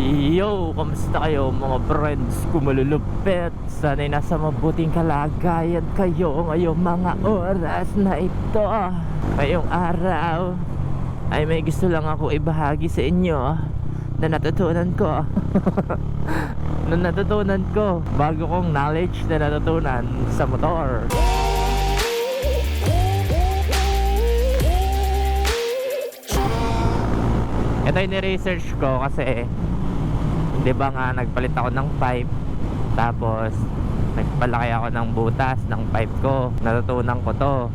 Yo, kamusta kayo mga friends ko malulupit? Sana'y nasa mabuting kalagayan kayo ngayong mga oras na ito. Ngayong araw ay may gusto lang ako ibahagi sa inyo na natutunan ko. Bago kong knowledge na natutunan sa motor. Ito yung ni-research ko kasi di ba nga nagpalit ako ng pipe, tapos nagpalaki ako ng butas ng pipe ko. Natutunan ko to,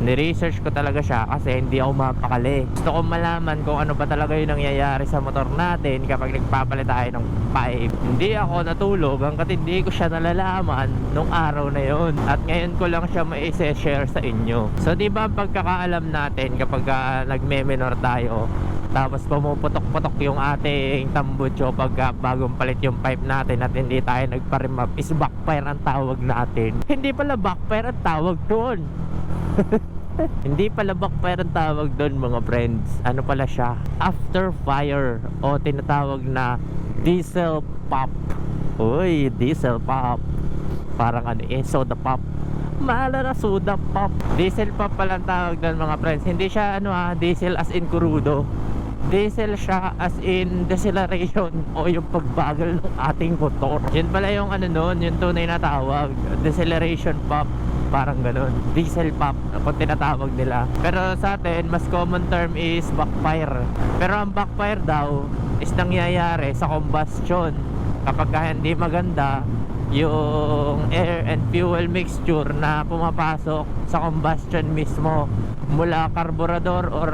ni-research ko talaga siya kasi hindi ako mapakali. Gusto ko malaman kung ano ba talaga yung nangyayari sa motor natin kapag nagpapalit tayo ng pipe. Hindi ako natulog hanggat hindi ko siya nalalaman nung araw na yon, at ngayon ko lang siya mai-share sa inyo. So di ba pagkakaalam natin kapag nagme-minor tayo, tapos pumuputok-putok yung ating tambucho pagka bagong palit yung pipe natin at hindi tayo nagpa-remap, is backfire ang tawag natin. Hindi pala backfire ang tawag doon. Hindi pala backfire ang tawag doon mga friends. Ano pala siya? After fire, o tinatawag na diesel pop. Uy, diesel pop. Parang ano soda pop. Mahala na soda pop. Diesel pop pala ang tawag doon mga friends. Hindi siya diesel as in crudo. Diesel siya as in deceleration o yung pagbagal ng ating motor. Yun pala yung nun, yung tunay na tawag, deceleration pop. Parang ganun, diesel pop kung tinatawag nila. Pero sa atin, mas common term is backfire. Pero ang backfire daw is nangyayari sa combustion. Kapag hindi maganda yung air and fuel mixture na pumapasok sa combustion mismo mula carburetor or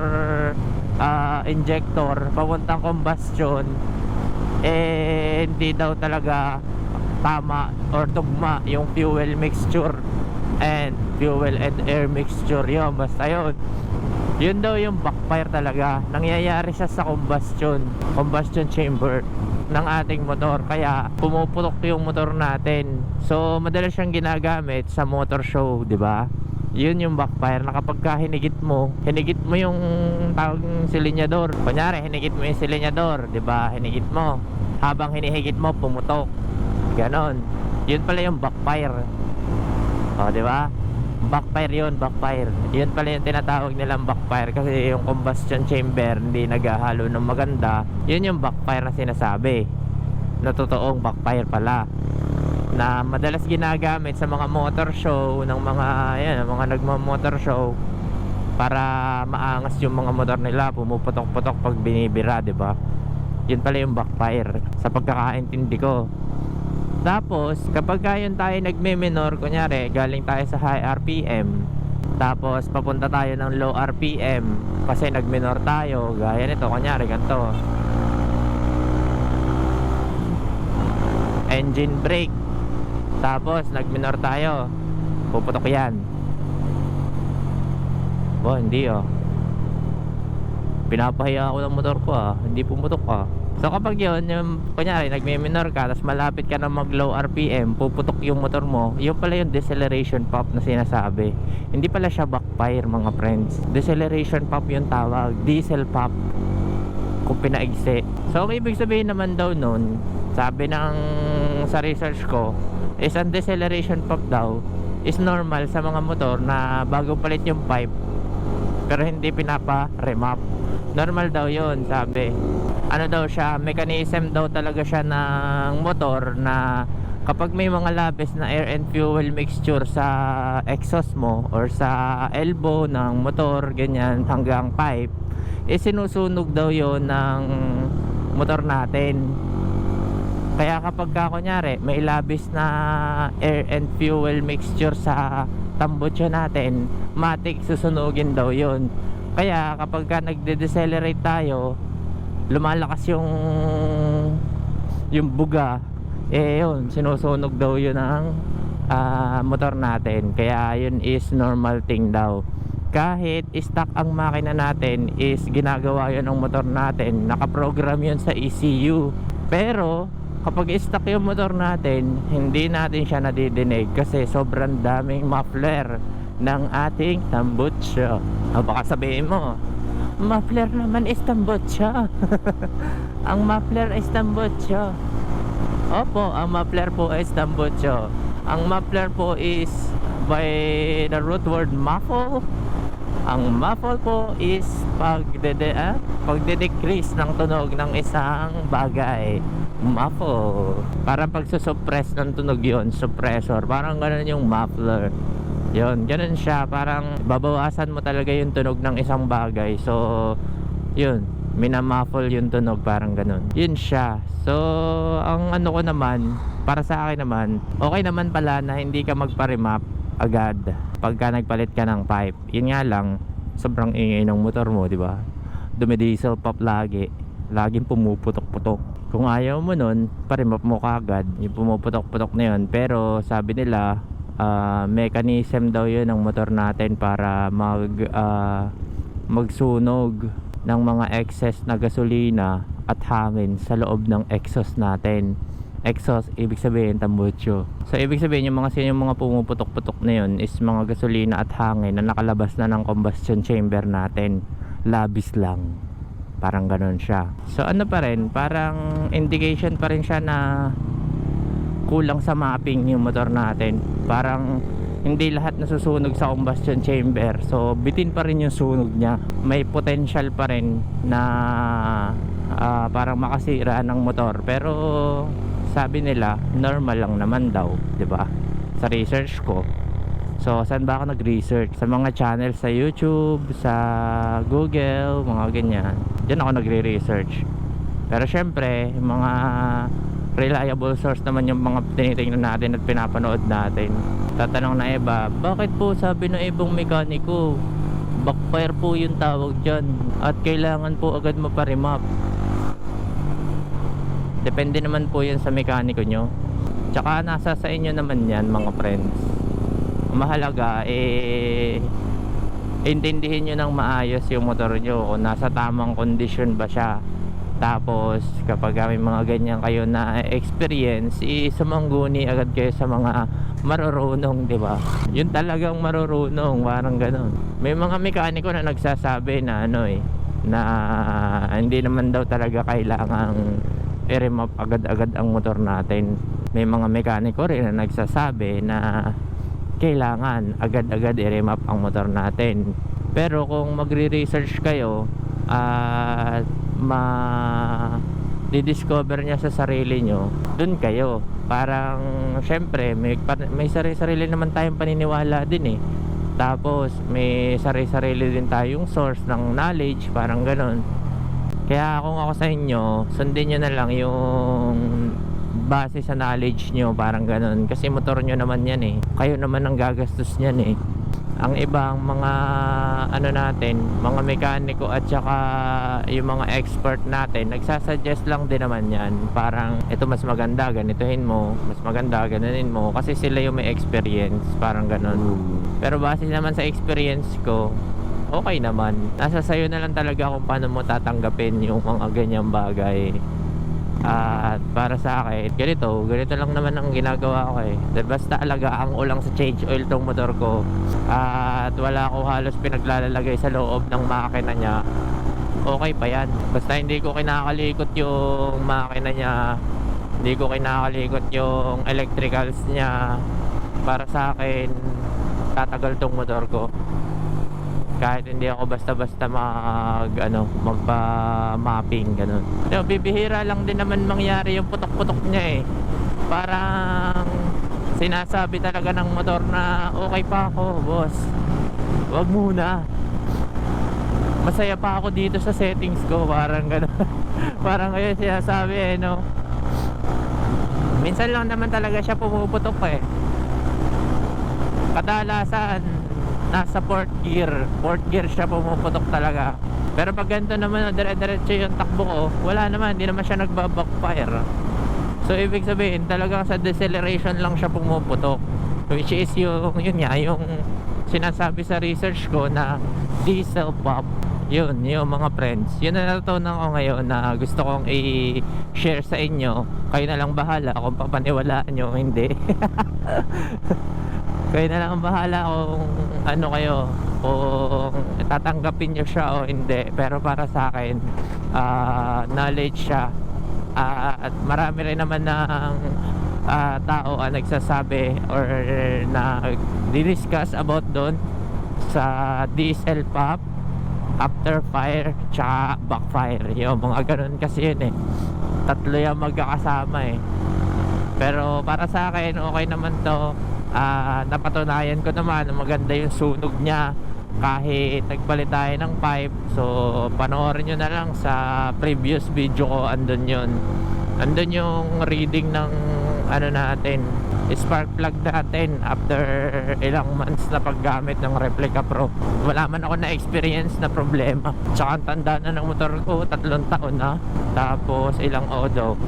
injector papuntang combustion, hindi daw talaga tama or tugma yung fuel mixture and fuel and air mixture. Yun, basta yun daw yung backfire talaga. Nangyayari siya sa combustion chamber ng ating motor, kaya pumuputok yung motor natin. So madalas siyang ginagamit sa motor show, di ba? Yun yung backfire, na kapag hinigit mo yung tawag silinyador. Kunyari hinigit mo yung silinyador, di ba? Hinigit mo, habang hinihigit mo pumutok, ganon. Yun pala yung backfire. O, di ba? Backfire yun, backfire. Yun pala yung tinatawag nilang backfire, kasi yung combustion chamber hindi naghahalo ng maganda. Yun yung backfire na sinasabi, na totoong backfire pala, na madalas ginagamit sa mga motor show ng mga nagma-motor show para maangas yung mga motor nila, pumuputok-putok pag binibira, di ba? Yun pala yung backfire sa pagkakaintindi ko. Tapos kapag yun tayo nagme-minor, kunyari galing tayo sa high RPM, tapos papunta tayo ng low RPM kasi nagminor tayo, gaya nito, kunyari ganito, engine brake, tapos nagminor tayo, puputok yan. Hindi pinapahiya ako ng motor ko, hindi pumutok. So kapag yun, yung kunyari nagme-minor ka, tapos malapit ka na mag low RPM, puputok yung motor mo, yun pala yung deceleration pop na sinasabi. Hindi pala siya backfire mga friends. Deceleration pop yung tawag, diesel pop kung pinaigsi. So ang ibig sabihin naman daw nun, sabi sa research ko, is ang deceleration pop daw is normal sa mga motor na bago palit yung pipe pero hindi pinapa-remap. Normal daw yun, sabi. Ano daw siya, mechanism daw talaga siya ng motor, na kapag may mga labis na air and fuel mixture sa exhaust mo or sa elbow ng motor, ganyan hanggang pipe, sinusunog daw yon ng motor natin. Kaya kapag kunyari may labis na air and fuel mixture sa tambucho natin, matik susunugin daw yon. Kaya kapag nagde-decelerate tayo, lumalakas yung buga, yun, sinusunog daw yun ng motor natin. Kaya yun is normal thing daw. Kahit stock ang makina natin, is ginagawa yun ng motor natin, nakaprogram yun sa ECU. Pero kapag stock yung motor natin, hindi natin siya nadidinig kasi sobrang daming muffler ng ating tambucho. Baka sabihin mo, muffler naman is tambutso. Ang muffler is tambutso. Opo, ang muffler po is tambutso. Ang muffler po is by the root word muffle. Ang muffle po is pagde-decrease ng tunog ng isang bagay. Muffle. Parang pagsusuppress ng tunog yun, suppressor. Parang ganun yung muffler. Yun, ganun siya. Parang babawasan mo talaga yung tunog ng isang bagay. So, yun, minamuffle yung tunog, parang ganun. Yun siya. So, ang ano ko naman, para sa akin naman, okay naman pala na hindi ka magpa-remap agad pagka nagpalit ka ng pipe. Yun nga lang, sobrang ingay ng motor mo, di ba? Dumidiesel pop lagi. Laging pumuputok-putok. Kung ayaw mo nun, pa-remap mo kaagad yung pumuputok-putok na yun. Pero sabi nila, mechanism daw yun ng motor natin para magsunog ng mga excess na gasolina at hangin sa loob ng exhaust natin. Exhaust, ibig sabihin tambutso. So ibig sabihin yung mga pumuputok-putok na yun is mga gasolina at hangin na nakalabas na ng combustion chamber natin. Labis lang. Parang ganun siya. So ano pa rin, parang indication pa rin siya na kulang sa mapping yung motor natin. Parang hindi lahat nasusunog sa combustion chamber. So bitin pa rin yung sunog niya. May potential pa rin na parang makasira ng motor. Pero sabi nila normal lang naman daw, 'di ba? Sa research ko. So saan ba ako nag-research? Sa mga channel sa YouTube, sa Google, mga ganyan. Diyan ako nagre-research. Pero syempre, mga reliable source naman yung mga tinitingnan natin at pinapanood natin. Tatanong na iba, bakit po sabi ng ibang mekaniko, backfire po yung tawag dyan at kailangan po agad maparimap? Depende naman po yun sa mekaniko nyo. Tsaka nasa sa inyo naman yan, mga friends. Mahalaga intindihin nyo ng maayos yung motor nyo kung nasa tamang kondisyon ba siya. Tapos kapag may mga ganyan kayo na experience, sumangguni agad kayo sa mga marurunong, di ba? Yun talagang marurunong, parang ganun. May mga mekaniko na nagsasabi na na hindi naman daw talaga kailangang i-remap agad-agad ang motor natin. May mga mekaniko rin na nagsasabi na kailangan agad-agad i-remap ang motor natin. Pero kung magre-research kayo at di-discover niya sa sarili nyo, dun kayo. Parang syempre may sarili naman tayong paniniwala din eh. Tapos may sarili din tayong source ng knowledge, parang ganon. Kaya kung ako sa inyo, sundin nyo na lang yung base sa knowledge nyo, parang ganun. Kasi motor nyo naman yan eh. Kayo naman ang gagastos nyan eh. Ang ibang mga natin, mga mekaniko at saka yung mga expert natin, nagsasuggest lang din naman yan. Parang ito mas maganda, ganituhin mo. Mas maganda, ganunin mo. Kasi sila yung may experience, parang ganun. Pero base naman sa experience ko, okay naman. Nasa sayo na lang talaga kung paano mo tatanggapin yung mga ganyang bagay. At para sa akin, ganito lang naman ang ginagawa ko eh. Dahil basta alagaan ko lang sa change oil tong motor ko, at wala ko halos pinaglalagay sa loob ng makina niya, okay pa yan. Basta hindi ko kinakalikot yung makina niya, hindi ko kinakalikot yung electricals niya, para sa akin tatagal tong motor ko. Kahit hindi ako basta-basta magpa-mapping ganun. Pero bibihira lang din naman mangyari yung putok-putok niya eh. Parang sinasabi talaga ng motor na okay pa ako, boss. Wag muna. Masaya pa ako dito sa settings ko, parang ganun. Parang kayo sinasabi eh, no. Minsan lang naman talaga siya pumuputok eh. Kadalasan nasa fourth gear siya pumuputok talaga. Pero pag ganito naman dire-diretso yung takbo ko, wala naman, hindi naman siya nagbabackfire. So ibig sabihin talagang sa deceleration lang siya pumuputok, which is yun nga yung sinasabi sa research ko na diesel pop. Yun mga friends, yun na natutunan ko ngayon na gusto kong i-share sa inyo. Kayo na lang bahala kung papaniwalaan nyo o hindi. Kayo na lang ang bahala kung ano kayo, kung tatanggapin nyo siya o hindi. Pero para sa akin, knowledge siya. At marami rin naman ng tao ang nagsasabi or na di-discuss about doon sa diesel pump, after fire, tsaka backfire. Yung mga ganun kasi yun eh. Tatlo yung magkakasama eh. Pero para sa akin, okay naman to. Napatunayan ko naman na maganda yung sunog niya kahit nagpalit tayo ng pipe. So panoorin nyo na lang sa previous video ko, andun yun. Andun yung reading ng ano natin, spark plug natin after ilang months na paggamit ng Replica Pro. Wala man ako na experience na problema. Tsaka ang tanda na ng motor ko, 3 taon na. Tapos ilang odo,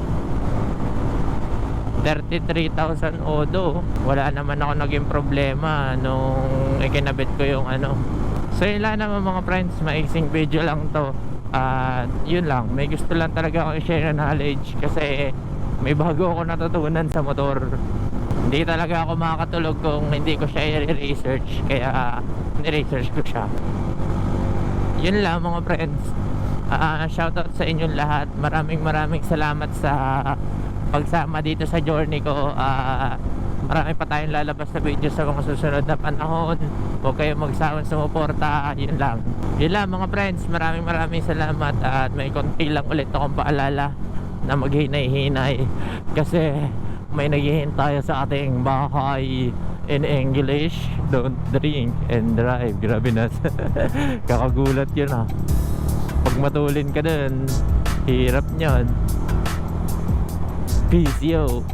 33,000 odo. Wala naman ako naging problema nung ikinabit ko yung ano. So yun lang naman mga friends, maiksing video lang to. Yun lang, may gusto lang talaga ako i-share na knowledge kasi may bago ako natutunan sa motor. Hindi talaga ako makakatulog kung hindi ko siya i-research, kaya ni-research ko siya. Yun lang mga friends. Shoutout sa inyong lahat. Maraming salamat sa pagsama dito sa journey ko. Marami pa tayong lalabas na video sa mga susunod na panahon. Huwag kayong magsawang sumuporta. Yun lang mga friends. Maraming salamat. At may konti lang ulit akong paalala na maghinay-hinay kasi may naghihintay sa ating bahay. In English, don't drink and drive. Grabe na. Kakagulat yun ha. Pag matulin ka dun, hirap nyan. Peace yo.